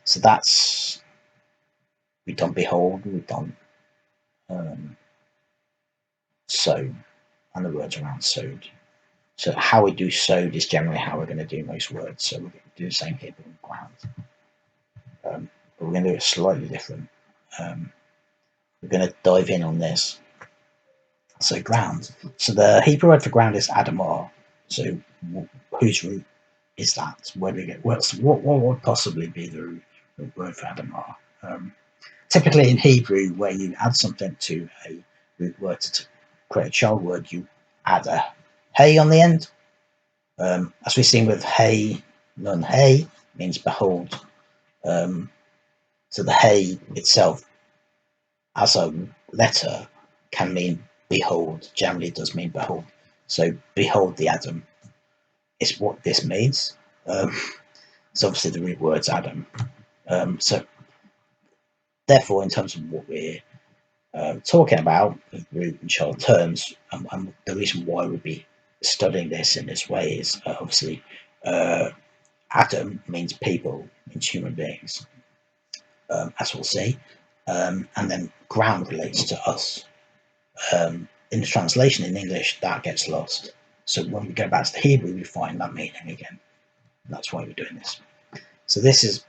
So that's, we've done behold, we've done sow, and the words around sowed. So how we do sowed is generally how we're going to do most words. So we're going to do the same here, but with ground. But we're going to do it slightly different. We're going to dive in on this. So ground. So the Hebrew word for ground is Adamah. So whose root is that? Where do we get? What would possibly be the root word for Adamah? Typically in Hebrew, where you add something to a root word to create a child word, you add a hey on the end. As we've seen with hey, nun hey means behold. So the hey itself as a letter can mean behold, generally does mean behold. So behold the Adam is what this means. So obviously the root word's Adam. So therefore, in terms of what we're talking about with root and child terms, and the reason why we'd be studying this in this way is obviously Adam means people, means human beings, as we'll see, and then ground relates to us. In the translation in English, that gets lost. So when we go back to the Hebrew, we find that meaning again. And that's why we're doing this. So this is,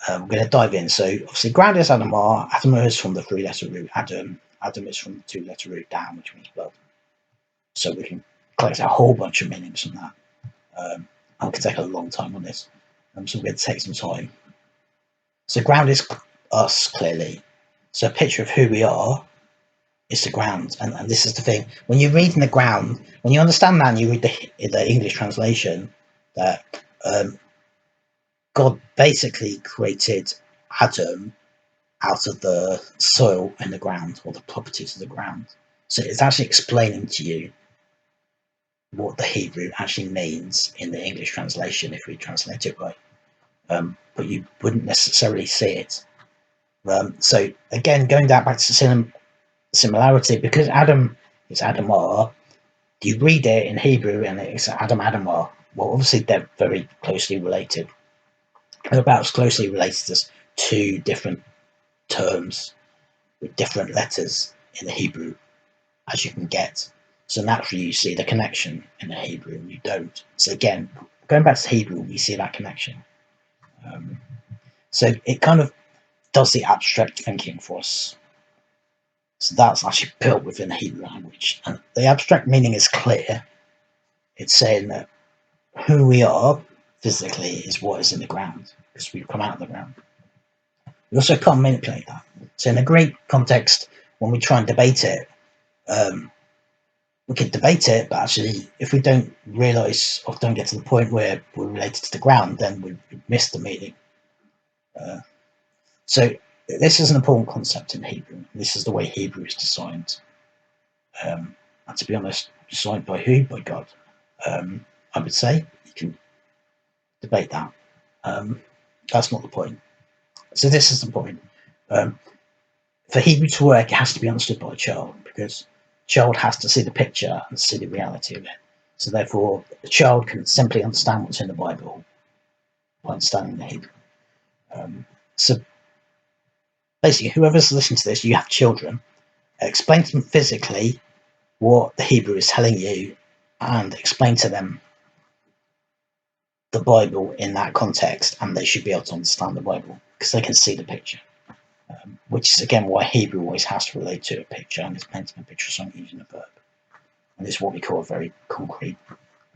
we're going to dive in. So obviously ground is Adamah. Adamah is from the 3-letter root Adam. Adam is from the 2-letter root down, which means blood. So we can collect a whole bunch of meanings from that. And we can take a long time on this. So we're going to take some time. So ground is us, clearly. So a picture of who we are is the ground. And this is the thing. When you read in the ground, when you understand that and you read the English translation, that God basically created Adam out of the soil in the ground, or the properties of the ground. So it's actually explaining to you what the Hebrew actually means in the English translation if we translate it right. But you wouldn't necessarily see it. So again, going back to similarity, because Adam is Adamah, you read it in Hebrew and it's Adamah. Well, obviously they're very closely related. They're about as closely related as two different terms with different letters in the Hebrew as you can get. So naturally you see the connection in the Hebrew and you don't. So again, going back to Hebrew, we see that connection. So it kind of does the abstract thinking for us. So that's actually built within the Hebrew language. And the abstract meaning is clear. It's saying that who we are physically is what is in the ground, because we've come out of the ground. We also can't manipulate that. So in a Greek context, when we try and debate it, we could debate it, but actually, if we don't realise or don't get to the point where we're related to the ground, then we miss the meaning. So this is an important concept in Hebrew. This is the way Hebrew is designed. And to be honest, designed by who? By God. I would say you can debate that. That's not the point. So this is the point. For Hebrew to work, it has to be understood by a child, because the child has to see the picture and see the reality of it. So therefore, the child can simply understand what's in the Bible by understanding the Hebrew. So basically, whoever's listening to this, you have children, explain to them physically what the Hebrew is telling you, and explain to them the Bible in that context, and they should be able to understand the Bible because they can see the picture. Which is again why Hebrew always has to relate to a picture, and it's painting a picture of something using a verb. And it's what we call a very concrete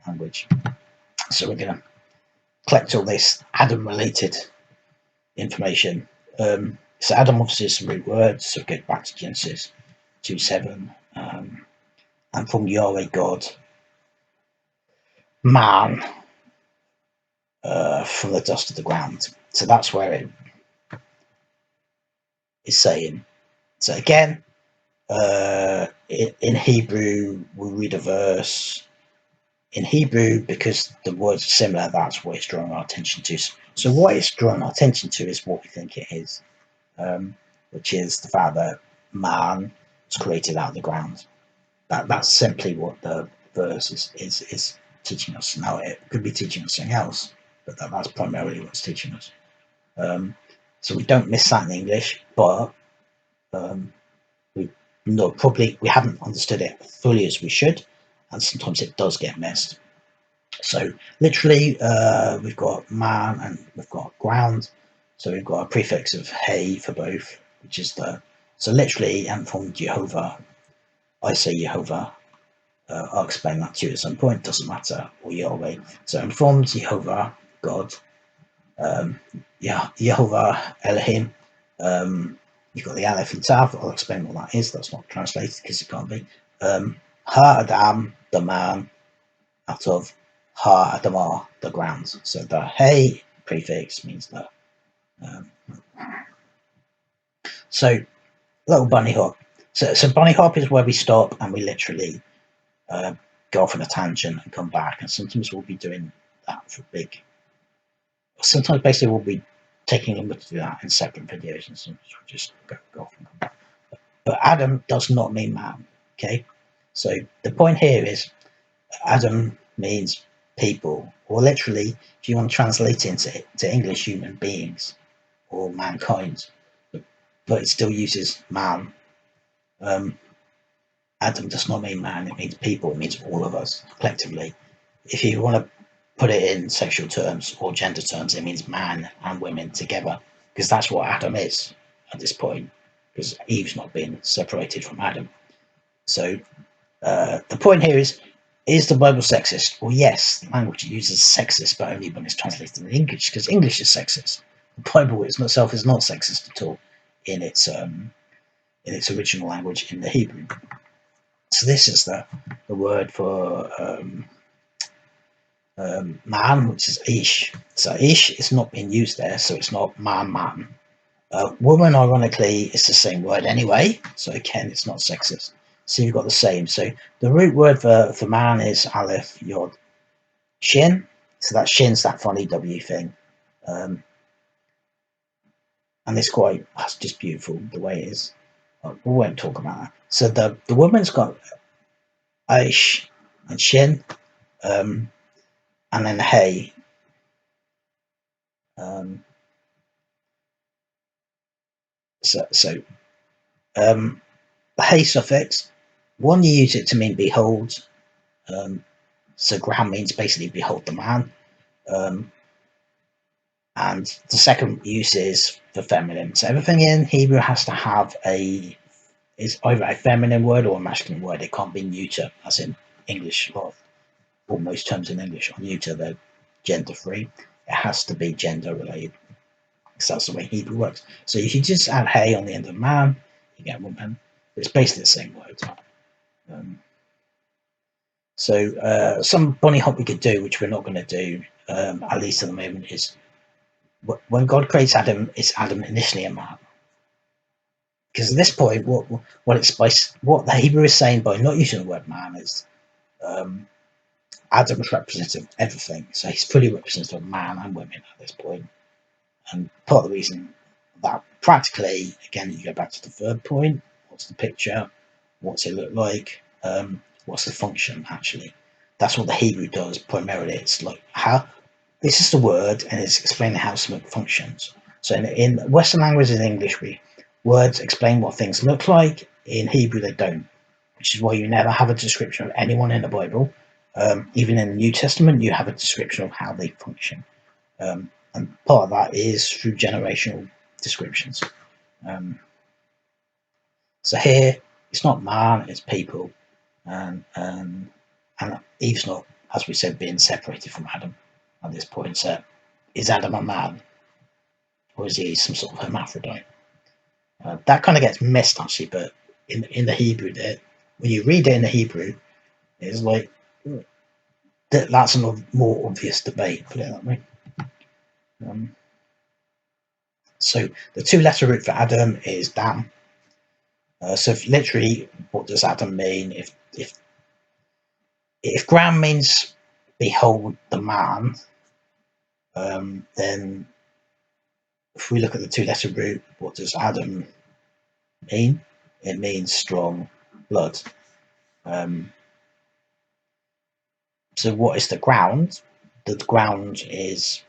language. So we're going to collect all this Adam-related information. So Adam obviously is the root word, so it goes back to Genesis 2:7. And from Yahweh God, man, from the dust of the ground. So that's where it is saying. So again, in Hebrew, we read a verse in Hebrew because the words are similar. That's what it's drawing our attention to. So what it's drawing our attention to is what we think it is, which is the fact that man was created out of the ground. That's simply what the verse is teaching us. Now it could be teaching us something else, but that's primarily what it's teaching us. So we don't miss that in English, but we haven't understood it fully as we should, and sometimes it does get missed. So literally, we've got man and we've got ground. So we've got a prefix of hey for both, which is so literally, and from Jehovah, I say Jehovah. I'll explain that to you at some point. Doesn't matter, or Yahweh. So I'm from Jehovah, God. Jehovah Elohim. You've got the Aleph and Tav. I'll explain what that is. That's not translated because it can't be. Ha Adam, the man, out of Ha Adamah, the ground. So the Hey prefix means the. So little bunny hop. So bunny hop is where we stop and we literally go off on a tangent and come back. And sometimes we'll be doing that for big. Sometimes basically we'll be taking longer to do that in separate videos, and sometimes we'll just go off and come back. But Adam does not mean man. Okay. So the point here is Adam means people, or literally, if you want to translate it into English, human beings or mankind, but it still uses man. Adam does not mean man, it means people, it means all of us collectively. If you want to put it in sexual terms or gender terms, it means man and women together, because that's what Adam is at this point, because Eve's not been separated from Adam. So the point here is the Bible sexist? Well, yes, the language it uses sexist, but only when it's translated in English, because English is sexist. The Bible itself is not sexist at all in its original language, in the Hebrew. So this is the word for man, which is ish. So ish is not being used there, so it's not man. Woman, ironically, is the same word anyway, so again, it's not sexist. So you've got the same. So the root word for man is aleph, yod, shin. So that shin's that funny W thing. And that's just beautiful the way it is. We won't talk about that. So the woman's got aish and shin, and then hey. The hey suffix, one, you use it to mean behold. So ground means basically behold the man. And the second use is for feminine. So everything in Hebrew has to have is either a feminine word or a masculine word. It can't be neuter, as in English. Or most terms in English are neuter, they're gender free. It has to be gender related, because that's the way Hebrew works. So if you just add hey on the end of man, you get woman. It's basically the same word. So some bunny hop we could do, which we're not going to do, at least at the moment, is when God creates Adam, is Adam initially a man? Because at this point, what the Hebrew is saying by not using the word man is Adam's representative of everything. So he's fully representative of man and women at this point. And part of the reason that practically, again, you go back to the third point, what's the picture? What's it look like? What's the function actually? That's what the Hebrew does primarily. It's like how this is the word, and it's explaining how something functions. So in Western languages, in English, words explain what things look like. In Hebrew, they don't, which is why you never have a description of anyone in the Bible. Even in the New Testament, you have a description of how they function, and part of that is through generational descriptions. So here, it's not man, it's people. And Eve's not, as we said, being separated from Adam at this point. So is Adam a man, or is he some sort of hermaphrodite? That kind of gets missed actually, but in the Hebrew, when you read it in the Hebrew, it's like that's a more obvious debate, put it that way. So the two-letter root for Adam is Dam. So literally, what does Adam mean? If ground means behold the man, then if we look at the two-letter root, what does Adam mean? It means strong blood. So what is the ground? The ground is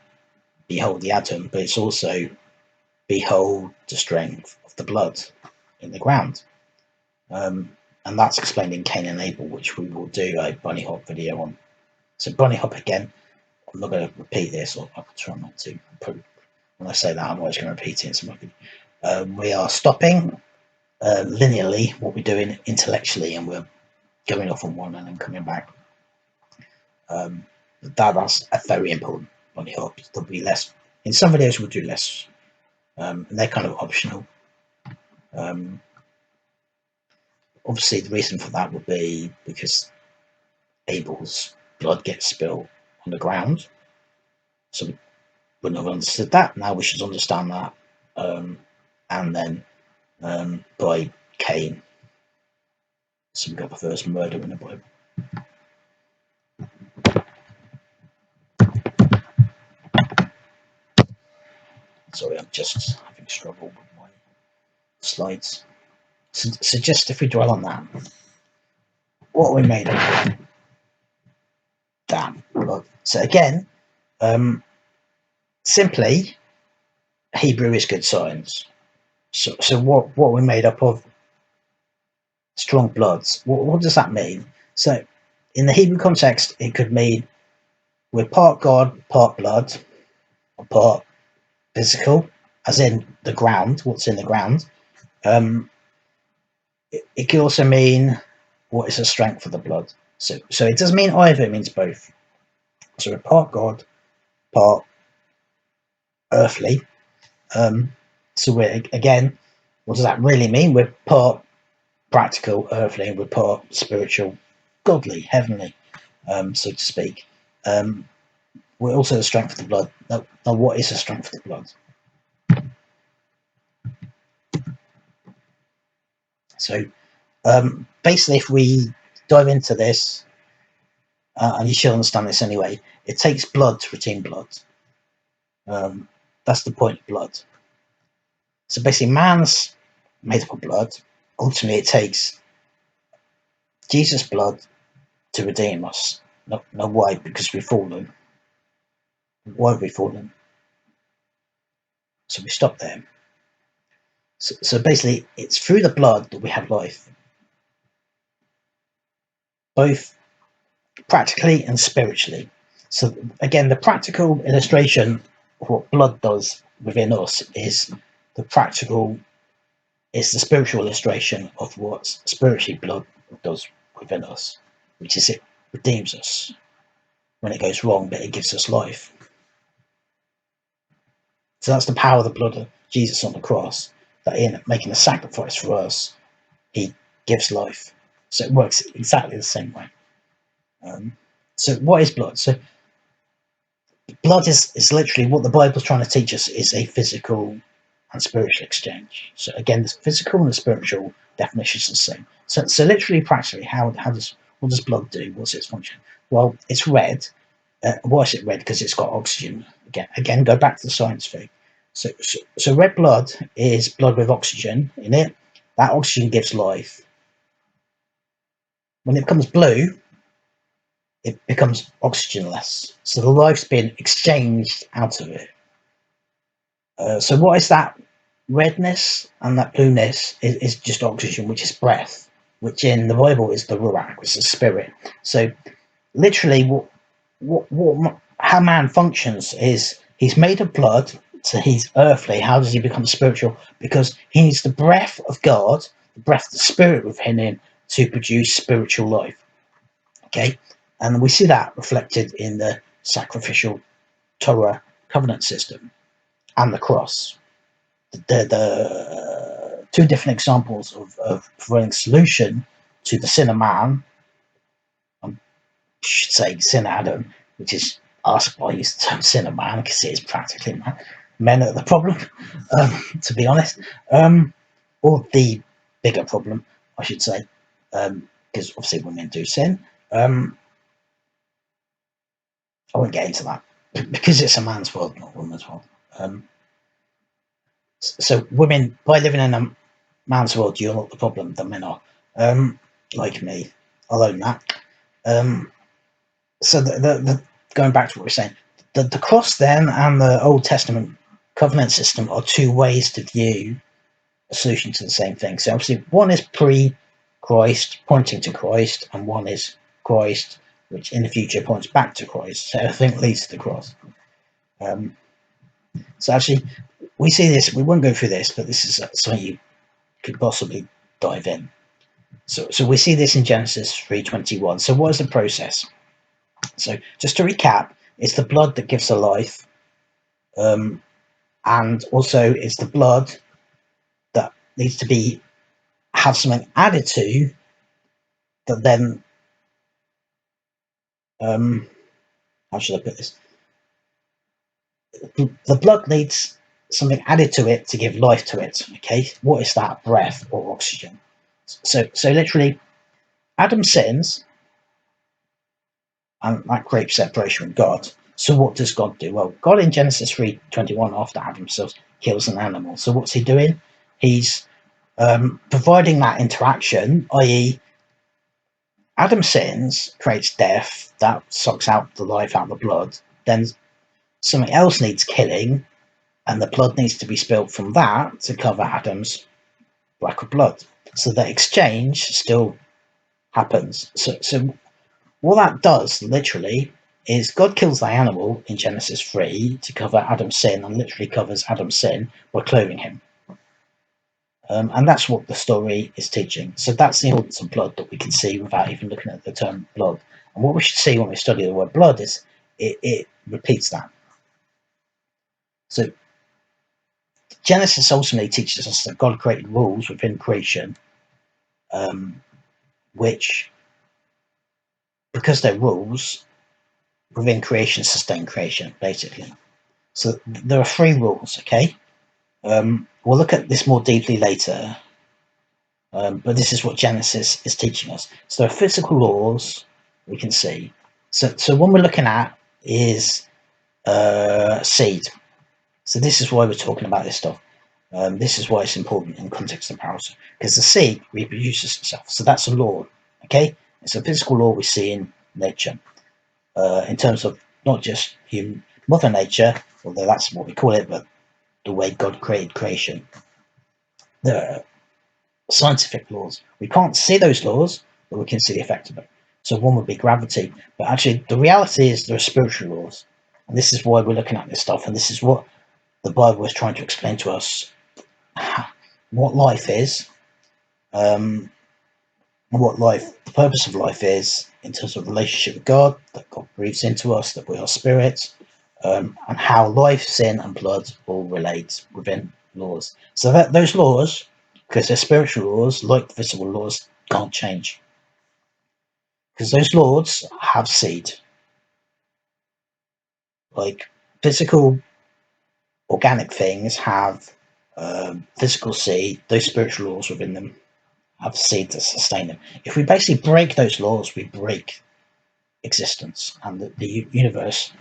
behold the Adam, but it's also behold the strength of the blood in the ground. And that's explained in Cain and Abel, which we will do a bunny hop video on. So bunny hop again, I'm not going to repeat this, or I'll try not to. When I say that, I'm always going to repeat it. We are stopping linearly what we're doing intellectually, and we're going off on one and then coming back. That's a very important bunny hop. There'll be less. In some videos, we'll do less. And they're kind of optional. Obviously, the reason for that would be because Abel's blood gets spilled on the ground. So we wouldn't have understood that. Now we should understand that. And then by Cain. So we got the first murder in the Bible. Sorry, I'm just having struggle with my slides. So just if we dwell on that, what we made of damn blood. So again, simply, Hebrew is good science. So what we're made up of? Strong bloods. What does that mean? So in the Hebrew context, it could mean we're part God, part blood, or part physical, as in the ground, what's in the ground. It could also mean what is the strength of the blood. So it doesn't mean either, it means both. So we're part God, part earthly. So we're, again, what does that really mean? We're part practical, earthly, and we're part spiritual, godly, heavenly, so to speak. We're also the strength of the blood. Now, what is the strength of the blood? So basically, if we dive into this, and you should understand this anyway, it takes blood to retain blood. That's the point of blood. So basically, man's made up of blood. Ultimately, it takes Jesus' blood to redeem us. No, why? Because we've fallen. Why have we fallen? So we stop there. So basically, it's through the blood that we have life, both practically and spiritually. So again, the practical illustration of what blood does within us is the spiritual illustration of what spiritually blood does within us, which is it redeems us when it goes wrong, but it gives us life. So that's the power of the blood of Jesus on the cross, that in making a sacrifice for us, he gives life. So it works exactly the same way. So what is blood? So blood is literally what the Bible's trying to teach us, is a physical and spiritual exchange. So again, the physical and the spiritual definition is the same. So literally, practically, what does blood do? What's its function? Well, it's red. Why is it red? Because it's got oxygen. Again, go back to the science thing. So red blood is blood with oxygen in it. That oxygen gives life. When it becomes blue, it becomes oxygenless. So the life's been exchanged out of it. So what is that redness and that blueness? Is just oxygen, which is breath, which in the Bible is the ruach, which is spirit. So literally, how man functions is he's made of blood, so he's earthly. How does he become spiritual? Because he needs the breath of God, the breath of the Spirit within him, to produce spiritual life. Okay, and we see that reflected in the sacrificial Torah covenant system and the cross. The two different examples of providing solution to the sin of man, I should say sin of Adam, which is us. I use the term sin of man because it is practically man. Men are the problem, to be honest, or the bigger problem, I should say, because obviously women do sin. I won't get into that because it's a man's world, not a woman's world. So women, by living in a man's world, you're not the problem, the men are. Like me, I'll own that. So the going back to what we're saying, the cross then and the Old Testament covenant system are two ways to view a solution to the same thing. So obviously one is pre-Christ, pointing to Christ, and one is Christ, which in the future points back to Christ. So everything leads to the cross. So actually, we see this, we won't go through this, but this is something you could possibly dive in. So we see this in Genesis 3:21. So what is the process? So just to recap, it's the blood that gives the life, and also it's the blood that needs to have something added to that then, how should I put this? The blood needs something added to it to give life to it. Okay, what is that? Breath or oxygen. So literally, Adam sins, and that creates separation from God. So what does God do? Well, God in Genesis 3:21, after Adam kills an animal. So what's he doing? He's providing that interaction, i.e., Adam sins, creates death, that sucks out the life out of the blood. Then something else needs killing, and the blood needs to be spilt from that to cover Adam's lack of blood. So the exchange still happens. So what that does, literally, is God kills the animal in Genesis 3 to cover Adam's sin, and literally covers Adam's sin by clothing him. And that's what the story is teaching. So that's the importance of blood that we can see without even looking at the term blood. And what we should see when we study the word blood is it repeats that. So Genesis ultimately teaches us that God created rules within creation, which, because they're rules within creation, sustain creation, basically. So there are three rules, okay? We'll look at this more deeply later, but this is what Genesis is teaching us. So there are physical laws we can see. So what we're looking at is seed. So this is why we're talking about this stuff. This is why it's important in context of parable, because the seed reproduces itself. So that's a law, okay? It's a physical law we see in nature, in terms of not just Mother Nature, although that's what we call it, but the way God created creation. There are scientific laws. We can't see those laws, but we can see the effect of it. So one would be gravity, but actually the reality is there are spiritual laws, and this is why we're looking at this stuff, and this is what the Bible is trying to explain to us, what life is, the purpose of life is in terms of relationship with God, that God breathes into us, that we are spirits, and how life, sin, and blood all relate within laws. So that those laws, because they're spiritual laws, like the visible laws, can't change. Because those laws have seed. Like physical, organic things have physical seed, those spiritual laws within them have seed to sustain them. If we basically break those laws, we break existence, and the universe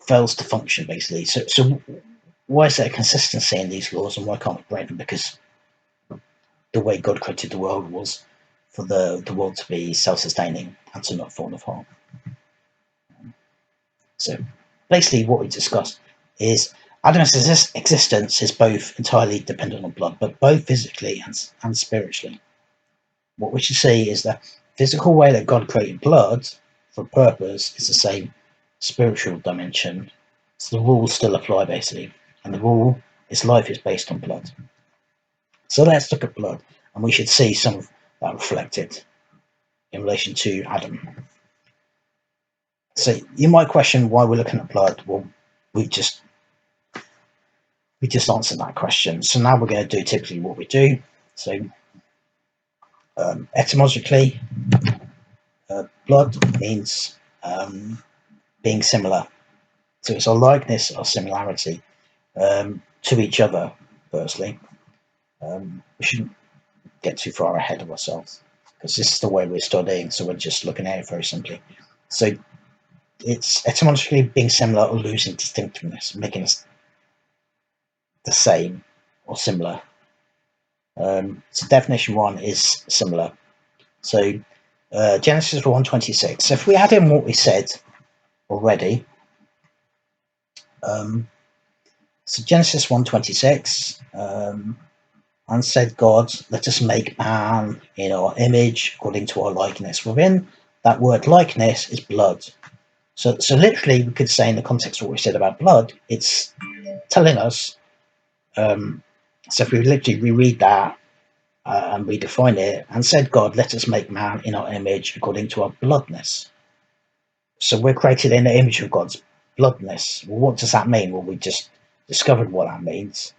fails to function, basically. So why is there consistency in these laws, and why can't we break them? Because the way God created the world was for the world to be self-sustaining and to not fall apart. So basically what we discussed is Adam's existence is both entirely dependent on blood, but both physically and spiritually. What we should see is the physical way that God created blood for a purpose is the same spiritual dimension. So the rules still apply, basically, and the rule is life is based on blood. So let's look at blood, and we should see some of that reflected in relation to Adam. So you might question why we're looking at blood. Well, we just answered that question. So now we're going to do typically what we do. So etymologically, blood means being similar. So it's a likeness or similarity to each other, firstly. We shouldn't get too far ahead of ourselves, because this is the way we're studying, so we're just looking at it very simply. So it's etymologically being similar or losing distinctiveness, making us the same or similar. So definition one is similar. So Genesis 1:26. So if we add in what we said already. So Genesis 1:26, and said God, let us make man in our image, according to our likeness. Within that word likeness is blood. So literally, we could say in the context of what we said about blood, it's telling us. So if we literally reread that and redefine it, and said God, let us make man in our image, according to our bloodness. So we're created in the image of God's bloodness. Well, what does that mean? Well, we just discovered what that means,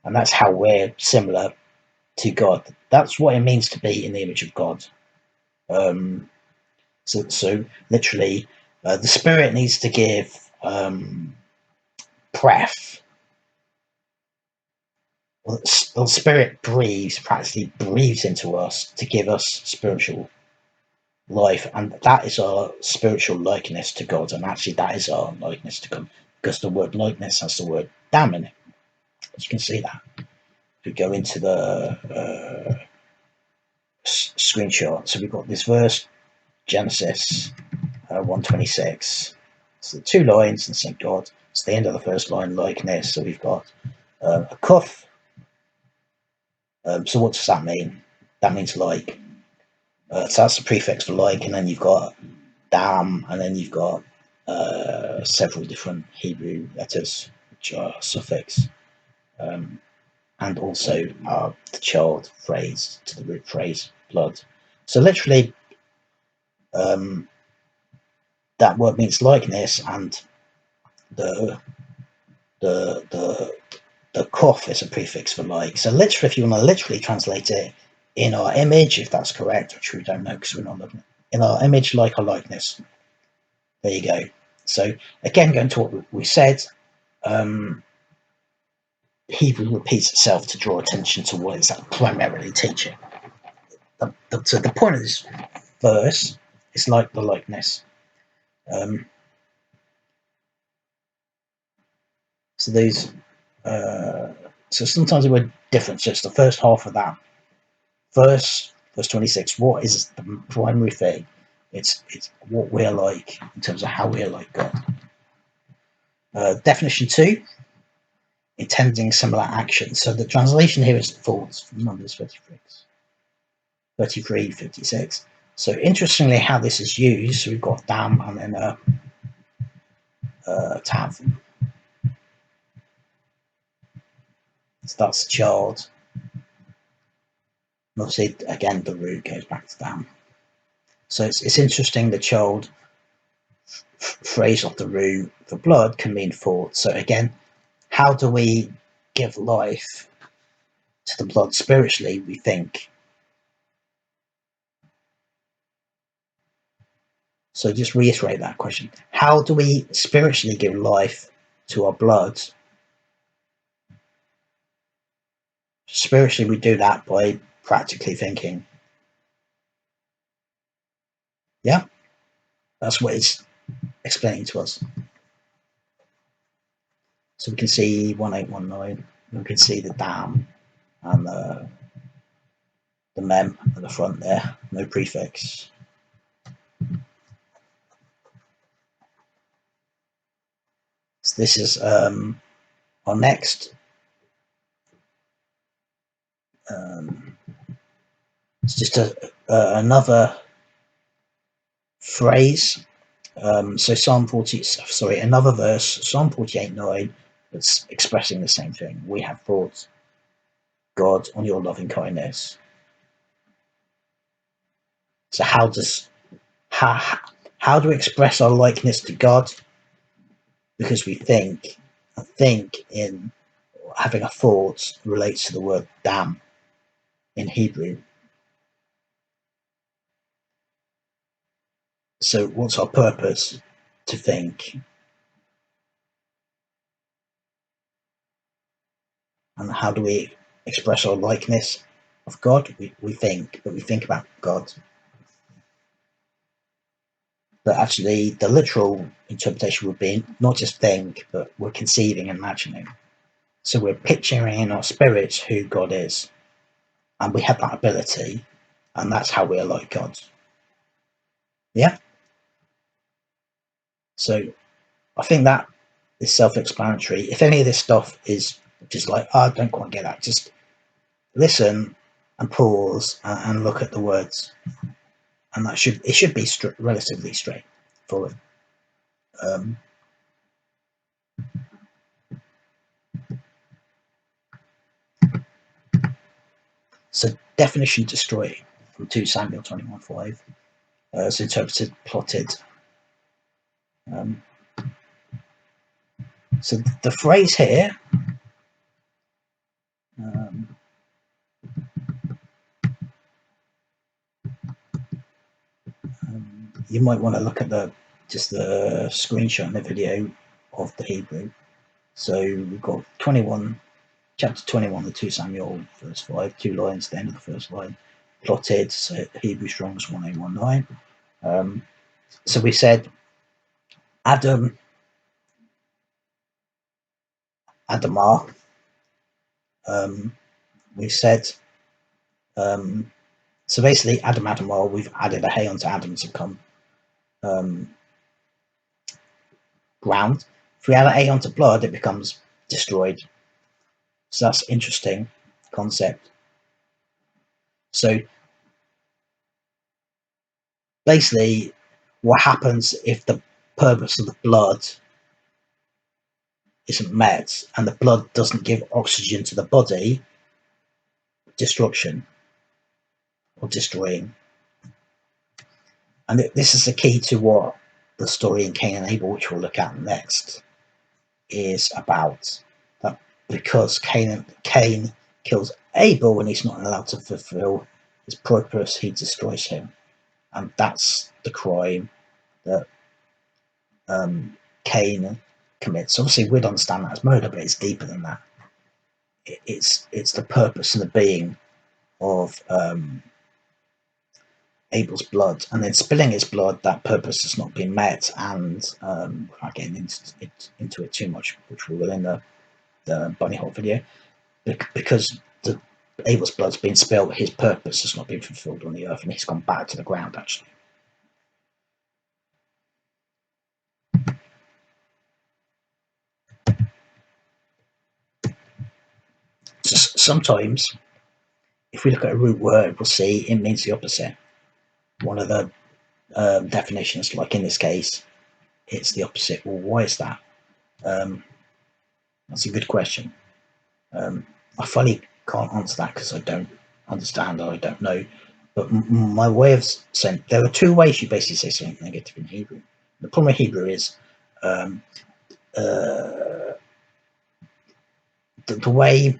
and that's how we're similar to God. That's what it means to be in the image of God. So literally, the Spirit needs to give breath. Well, the Spirit practically breathes into us to give us spiritual life, and that is our spiritual likeness to God, and actually that is our likeness to God, because the word likeness has the word damn in it. As you can see that. If we go into the screenshot, so we've got this verse, Genesis 1:26. So the 2 lines and St. God. It's the end of the first line, likeness. So we've got a cuff. So what does that mean? That means like. So that's the prefix for like, and then you've got dam, and then you've got several different Hebrew letters, which are suffix, and also the child phrase to the root phrase, blood. So literally, that word means likeness, and the kof is a prefix for like. So literally, if you want to literally translate it, in our image, if that's correct, which we don't know because we're not looking, in our image, like our likeness. There you go. So again, going to what we said, Hebrew repeats itself to draw attention to what it's primarily teaching. So the point of this verse is like the likeness. So these, so sometimes the word different. So it's the first half of that verse 26. What is the primary thing? It's what we're like in terms of how we're like God. Definition 2, intending similar action. So the translation here is false from Numbers 33, 56. So interestingly, how this is used, so we've got dam and then tav. So that's child. And obviously, again, the root goes back to dam. So it's interesting, the child phrase of the root for blood can mean thought. So again, how do we give life to the blood spiritually? We think. So just reiterate that question. How do we spiritually give life to our blood? Spiritually, we do that by practically thinking. Yeah, that's what it's explaining to us. So we can see 1819. We can see the dam and the mem at the front there. No prefix. So this is our next. It's just another phrase. So another verse, Psalm 48:9, that's expressing the same thing. We have thought, God, on your loving kindness. So how do we express our likeness to God? Because we think in having a thought relates to the word dam in Hebrew. So what's our purpose? To think. And how do we express our likeness of God? We think, but we think about God. But actually, the literal interpretation would be not just think, but we're conceiving and imagining. So we're picturing in our spirits who God is. And we have that ability, and that's how we're like God. Yeah? So I think that is self-explanatory. If any of this stuff is just like, oh, I don't quite get that, just listen and pause and look at the words, and it should be relatively straightforward. So definition destroy from 2 Samuel 21:5. It's interpreted, plotted. So the phrase here, you might want to look at the screenshot in the video of the Hebrew. So we've got chapter 21 of 2 Samuel, verse 5, 2 lines at the end of the first line, plotted, so Hebrew Strong's 1819. So we said Adamah. We said, so basically Adamah, we've added a hay onto Adam to become ground. If we add an A onto blood, it becomes destroyed. So that's an interesting concept. So basically, what happens if the purpose of the blood isn't met and the blood doesn't give oxygen to the body? Destruction or destroying. And this is the key to what the story in Cain and Abel, which we'll look at next, is about. That because Cain kills Abel when he's not allowed to fulfill his purpose, he destroys him. And that's the crime that Cain commits. Obviously, we'd understand that as murder, but it's deeper than that. It's the purpose and the being of Abel's blood, and then spilling his blood, that purpose has not been met. And without getting into it too much, which we will in the bunny hole video, because Abel's blood's been spilled, his purpose has not been fulfilled on the earth, and he's gone back to the ground, actually. Sometimes, if we look at a root word, we'll see it means the opposite. One of the definitions, like in this case, it's the opposite. Well, why is that? That's a good question. I fully can't answer that because I don't understand or I don't know. But my way of saying, there are two ways you basically say something negative in Hebrew. The problem with Hebrew is the way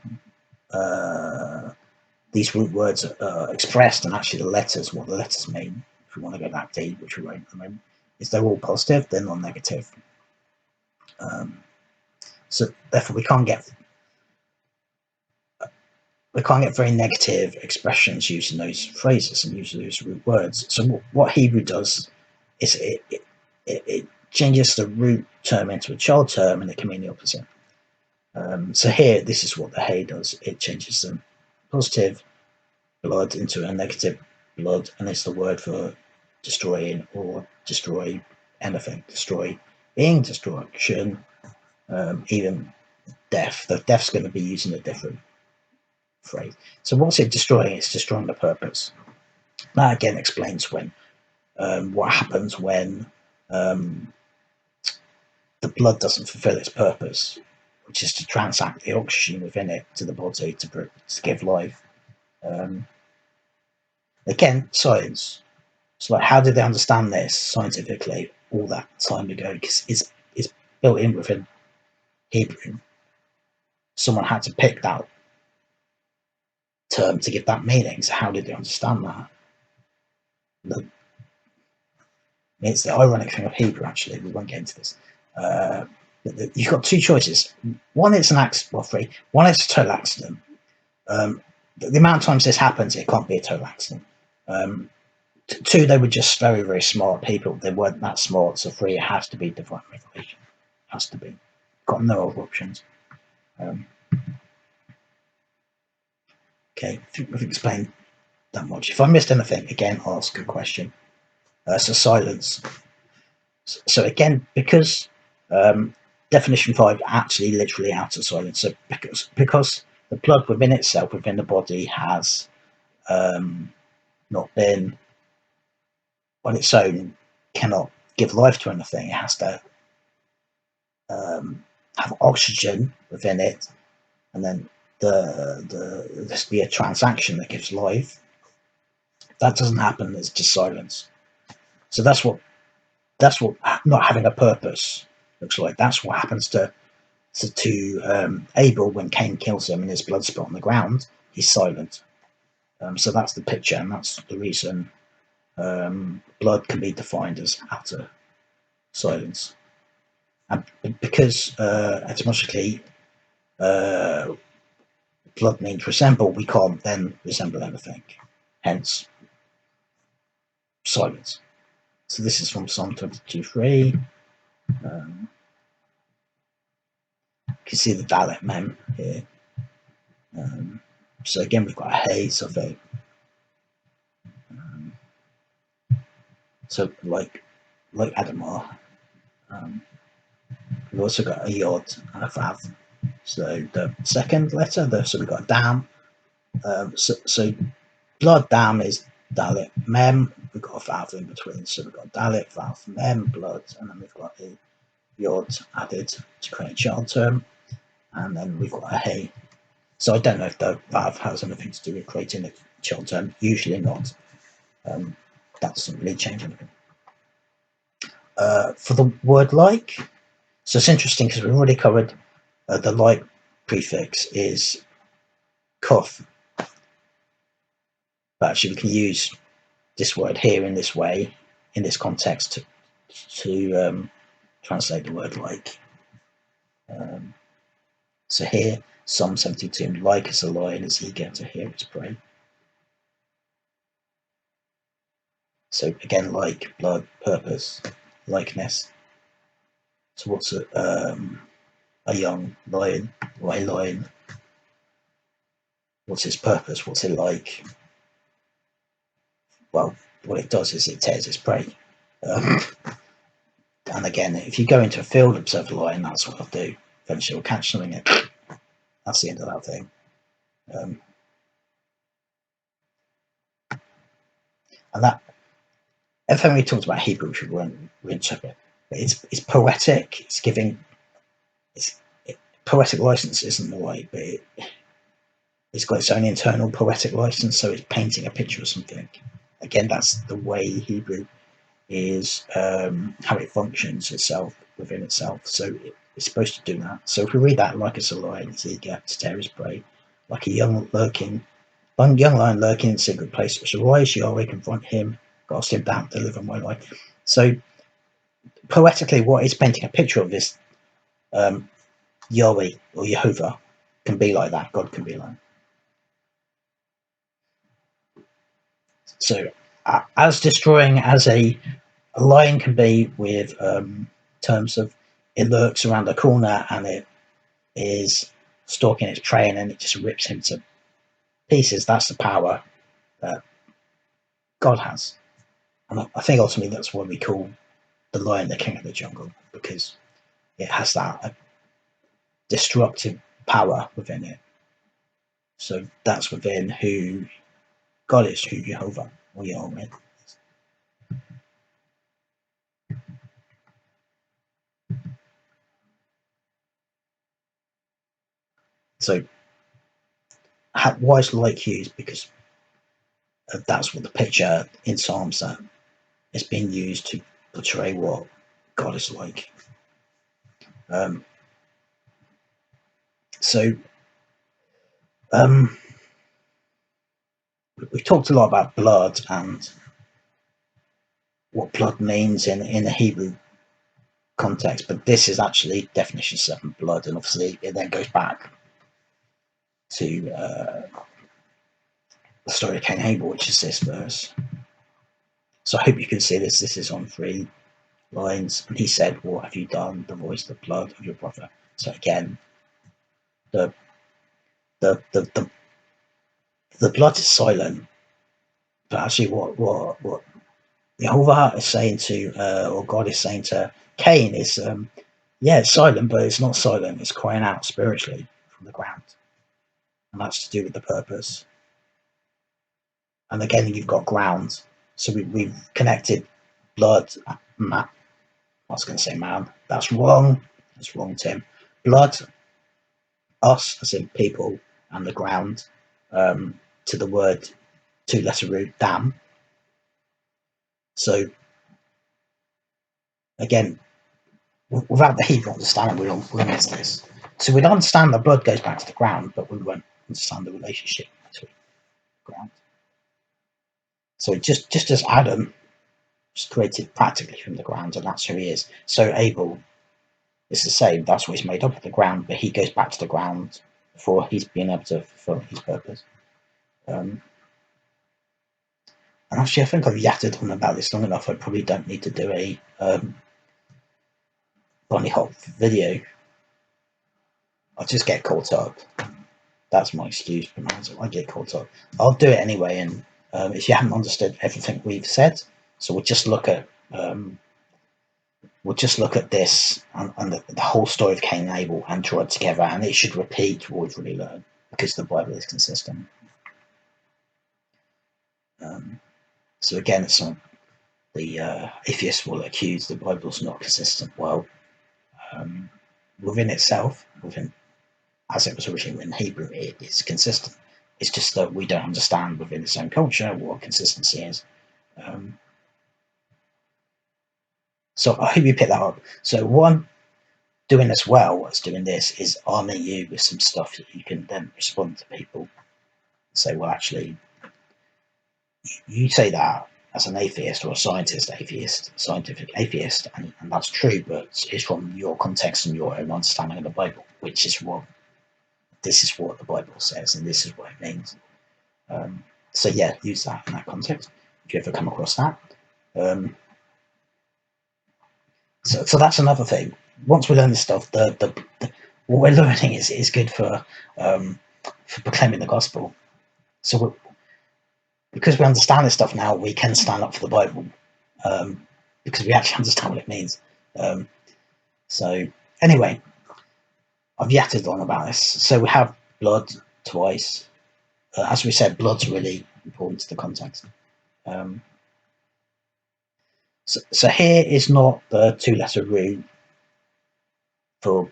these root words are expressed, and actually the letters, what the letters mean, if we want to go that deep, which we won't at the moment, is they're all positive, they're not negative. So therefore we can't get very negative expressions using those phrases and using those root words. So what Hebrew does is it changes the root term into a child term, and it can mean the opposite. So here, this is what the hay does. It changes the positive blood into a negative blood, and it's the word for destroying or destroy anything. Destroy being, destruction, even death. The death's going to be using a different phrase. So what's it destroying? It's destroying the purpose. That again explains when what happens when the blood doesn't fulfill its purpose, which is to transact the oxygen within it to the body to give life. Again, science. So like, how did they understand this scientifically all that time ago? Because it's built in within Hebrew. Someone had to pick that term to give that meaning. So how did they understand that? It's the ironic thing of Hebrew, actually. We won't get into this. You've got two choices. One is an accident, well, three. One is a total accident. The amount of times this happens, it can't be a total accident. Two, they were just very, very smart people. They weren't that smart. So three, it has to be divine revelation. It has to be. Got no other options. Okay, I think we've explained that much. If I missed anything, again, ask a question. So silence. So again, because definition 5 actually literally out of silence. So because the blood within itself, within the body, has not been on its own, cannot give life to anything. It has to have oxygen within it, and then this be a transaction that gives life. That doesn't happen. It's just silence. So that's what not having a purpose looks like. That's what happens to Abel when Cain kills him and his blood spot on the ground. He's silent. So that's the picture, and that's the reason blood can be defined as utter silence. And because etymologically blood means resemble, we can't then resemble anything. Hence, silence. So this is from Psalm 22:3. You can see the Dalet Mem here. So again, we've got a haze of it. So like Adamah, we've also got a yod and a vav. So the second letter, so we've got a dam. So blood dam is Dalet Mem. We've got a vav in between. So we've got Dalet, vav, Mem, blood, and then we've got a yod added to create a child term. And then we've got a hey. So I don't know if the vav has anything to do with creating a child term. Usually not. That doesn't really change anything. For the word like, so it's interesting because we've already covered the like prefix is kuf, but actually we can use this word here in this way, in this context, to translate the word like. So here, Psalm 72, like as a lion is eager to hear its prey. So again, like, blood, purpose, likeness. So what's a young lion or a lion? What's its purpose? What's it like? Well, what it does is it tears its prey. And again, if you go into a field, observe a lion, that's what it'll do. Eventually it'll catch something, and that's the end of that thing. And that, everything we talked about Hebrew should reinterpret. It's poetic. It's giving. Poetic license isn't the way, but it's got its own internal poetic license. So it's painting a picture of something. Again, that's the way Hebrew is, how it functions itself within itself. So it's supposed to do that. So if we read that like it's a lion, it's eager to tear his prey, like a young lion lurking in a secret place. So rise, Yahweh, confront him, cast him down, deliver my life. So poetically, what it's painting a picture of is Yahweh or Jehovah can be like that. God can be like that. So as destroying as a lion can be, with terms of it lurks around the corner and it is stalking its prey and then it just rips him to pieces. That's the power that God has. And I think ultimately that's why we call the lion the king of the jungle, because it has that destructive power within it. So that's within who God is, who Jehovah or Yahweh. So why is like used? Because that's what the picture in Psalms that is being used to portray what God is like. So we've talked a lot about blood and what blood means in the Hebrew context, but this is actually definition 7, blood, and obviously it then goes back to the story of Cain and Abel, which is this verse. So I hope you can see this. This is on 3 lines, and he said, "What have you done? The voice, the blood of your brother." So again, the blood is silent, but actually, what Jehovah is saying to, or God is saying to Cain, is yeah, it's silent, but it's not silent. It's crying out spiritually from the ground, and that's to do with the purpose. And again, you've got ground. So we've connected blood. I was going to say man. That's wrong. That's wrong, Tim. Blood, us as in people, and the ground, to the word two-letter root dam. So again, without the Hebrew understanding, we'll miss this. So we'd understand the blood goes back to the ground, but we won't understand the relationship between the ground. So just as Adam was created practically from the ground, and that's who he is. So Abel is the same. That's what he's made up of the ground, but he goes back to the ground before he's been able to fulfill his purpose. And actually, I think I've yattered on about this long enough. I probably don't need to do a bunny hop video. I'll just get caught up. That's my excuse, but I get caught up. I'll do it anyway. And if you haven't understood everything we've said, so we'll just look at this and the whole story of Cain and Abel and draw it together, and it should repeat what we've really learned because the Bible is consistent. So again, the atheists will accuse the Bible's not consistent. Well, within itself, as it was originally written in Hebrew, it is consistent. It's just that we don't understand within its own culture what consistency is. So I hope you pick that up. So one, doing as well as doing this is arming you with some stuff that you can then respond to people and say, well, actually, you say that as an atheist or a scientific atheist, and that's true, but it's from your context and your own understanding of the Bible, which is wrong. This is what the Bible says, and this is what it means. So yeah, use that in that context if you ever come across that. So that's another thing. Once we learn this stuff, what we're learning is good for proclaiming the gospel. So because we understand this stuff now, we can stand up for the Bible because we actually understand what it means. So anyway, I've yattered on about this. So we have blood twice. As we said, blood's really important to the context. So here is not the two-letter root for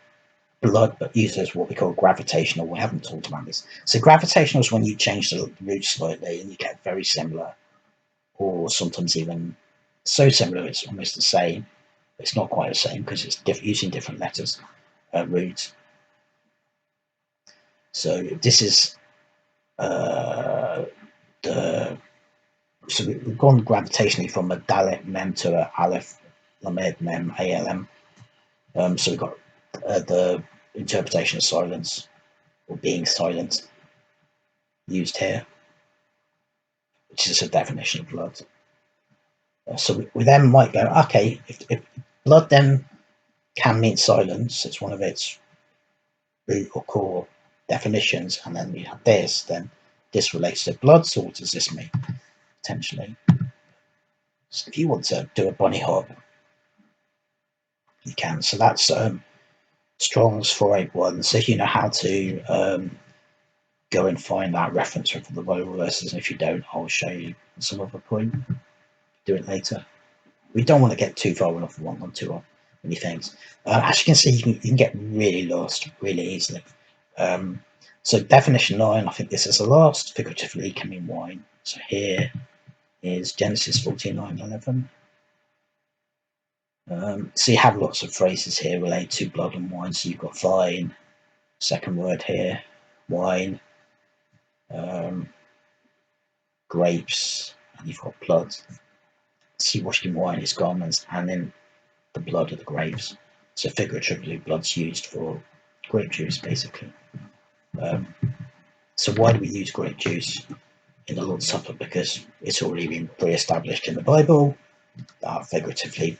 blood, but uses what we call gravitational. We haven't talked about this. So gravitational is when you change the root slightly and you get very similar, or sometimes even so similar it's almost the same. It's not quite the same because it's using different letters, roots. So this is so we've gone gravitationally from a Dalet Mem to a Aleph Lamed Mem ALM. So we've got the interpretation of silence or being silent used here, which is a definition of blood. So we then might go, okay, if blood then can mean silence, it's one of its root or core definitions, and then we have this, then this relates to blood, so what does this mean, potentially? So if you want to do a bunny hop, you can. So that's Strong's 481. So if you know how to go and find that reference from the Bible verses, and if you don't, I'll show you some other point. Do it later. We don't want to get too far off one or too many things. As you can see, you can get really lost really easily. So definition 9, I think this is the last. Figuratively can mean wine. So here is Genesis 49:11. So you have lots of phrases here related to blood and wine. So you've got vine, second word here, wine, grapes, and you've got blood. So washed in wine his garments, and then the blood of the grapes. So figuratively, blood's used for grape juice, basically. So why do we use grape juice in the Lord's Supper? Because it's already been pre-established in the Bible that figuratively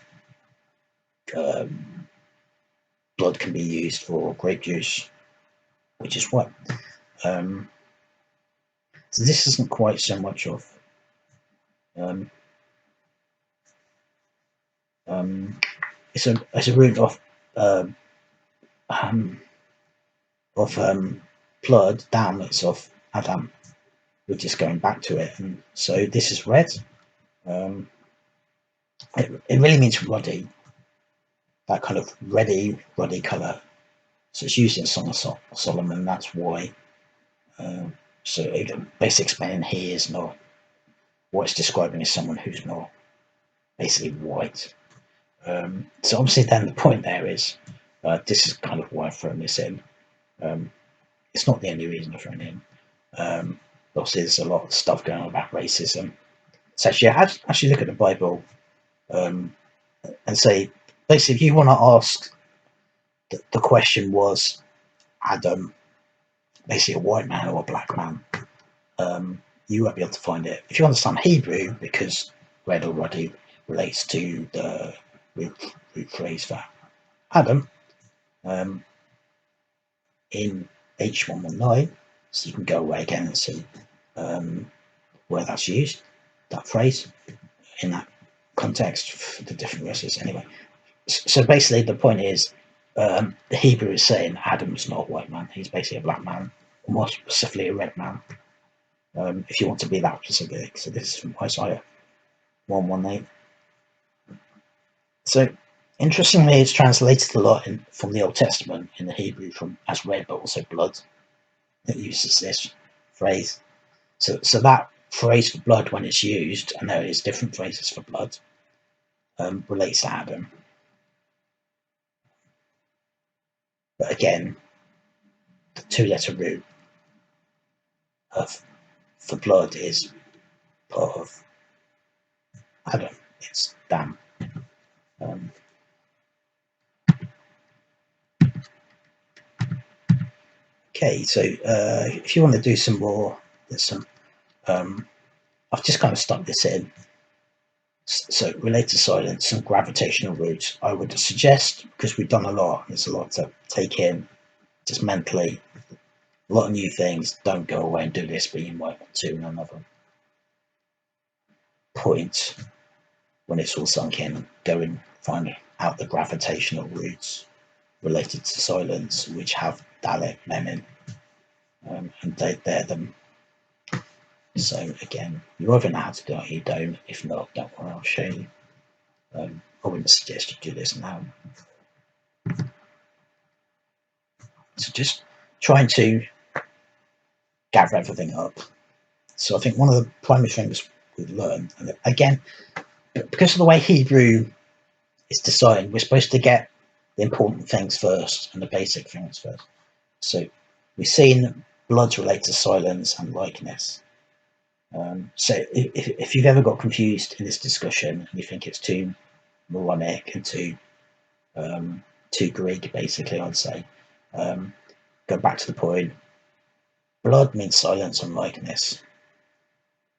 blood can be used for grape juice, which is what. So this isn't quite so much of It's a root of blood down. It's of Adam. We're just going back to it, and so this is red. It really means ruddy, that kind of ruddy colour. So it's used in Song of Solomon. That's why. So basically explaining he is not what it's describing as someone who's not basically white. So obviously then the point there is, this is kind of why I've thrown this in. It's not the only reason I've thrown in. Obviously there's a lot of stuff going on about racism. So actually look at the Bible and say, basically if you want to ask, the question was Adam basically a white man or a black man, you won't be able to find it. If you understand Hebrew, because red or ruddy relates to the root phrase for Adam, in H119, so you can go away again and see where that's used, that phrase, in that context for the different races. Anyway, so basically the point is, the Hebrew is saying Adam's not a white man, he's basically a black man, or more specifically a red man. If you want to be that specific. So this is from Isaiah 1:18. So interestingly, it's translated a lot from the Old Testament in the Hebrew as red, but also blood. It uses this phrase. So that phrase for blood, when it's used, and there is different phrases for blood, relates to Adam. But again, the two-letter root for blood is part of Adam. It's Dam. Okay, so if you want to do some more, there's some. I've just kind of stuck this in. So related to silence, some gravitational roots. I would suggest, because we've done a lot, there's a lot to take in, just mentally, a lot of new things. Don't go away and do this, but you might want to in another point when it's all sunk in. Go and find out the gravitational roots related to silence, which have Dalet, Mem, and they're them. So again, you either know how to do it or you don't. If not, don't worry, I'll show you. I wouldn't suggest you do this now. So just trying to gather everything up. So I think one of the primary things we've learned, and again, because of the way Hebrew is designed, we're supposed to get the important things first and the basic things first. So we've seen bloods relate to silence and likeness. So if you've ever got confused in this discussion and you think it's too moronic and too Greek, basically, I'd say, go back to the point. Blood means silence and likeness.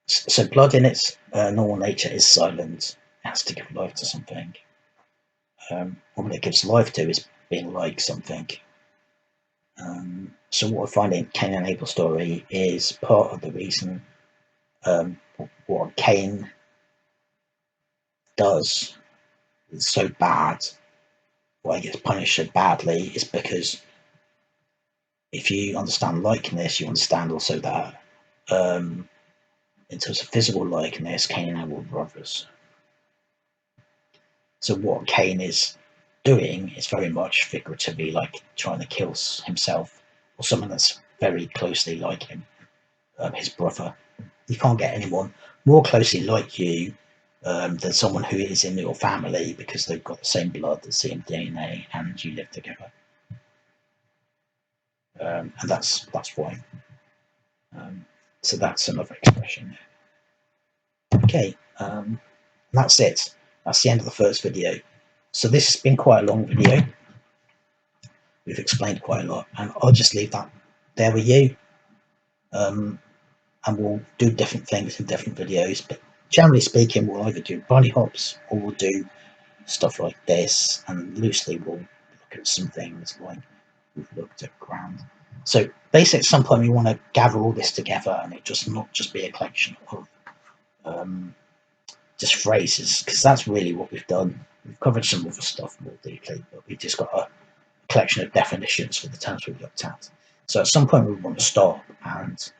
So blood in its normal nature is silent. It has to give life to something. What it gives life to is being like something. So what I find in Cain and Abel's story is part of the reason what Cain does is so bad, why he gets punished so badly, is because if you understand likeness, you understand also that in terms of physical likeness, Cain and Abel were brothers. So what Cain is doing is very much figuratively like trying to kill himself or someone that's very closely like him, his brother. You can't get anyone more closely like you than someone who is in your family, because they've got the same blood, the same DNA, and you live together. And that's why. So that's another expression. Okay, that's it. That's the end of the first video. So this has been quite a long video. We've explained quite a lot, and I'll just leave that there with you. And we'll do different things in different videos, but generally speaking, we'll either do bunny hops or we'll do stuff like this, and loosely we'll look at some things like we've looked at ground. So basically at some point you want to gather all this together, and it just not just be a collection of just phrases, because that's really what we've done. We've covered some other stuff more deeply, but we've just got a collection of definitions for the terms we've looked at. So at some point we want to stop and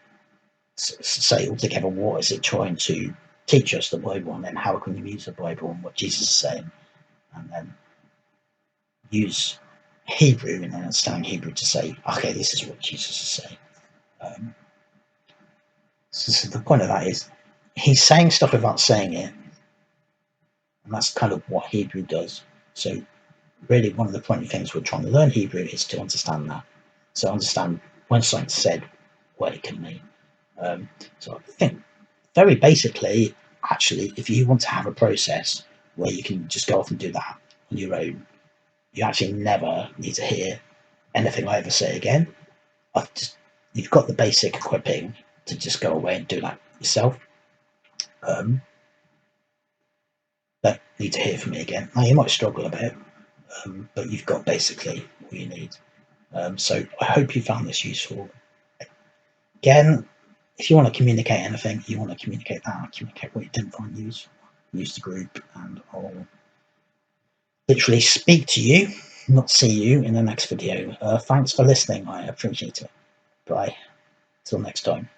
say altogether, what is it trying to teach us, the Bible, and then how can we use the Bible and what Jesus is saying, and then use Hebrew and understanding Hebrew to say, okay, this is what Jesus is saying. So the point of that is he's saying stuff without saying it, and that's kind of what Hebrew does. So really one of the point of things we're trying to learn Hebrew is to understand that. So understand when something's said, what it can mean. So I think very basically, actually, if you want to have a process where you can just go off and do that on your own, you actually never need to hear anything I ever say again. You've got the basic equipping to just go away and do that yourself. Don't need to hear from me again. Now you might struggle a bit, but you've got basically what you need. So I hope you found this useful. Again, if you want to communicate anything, you want to communicate that, communicate what you didn't find useful, use the group, and I'll literally speak to you, not see you in the next video. Thanks for listening. I appreciate it. Bye. Till next time.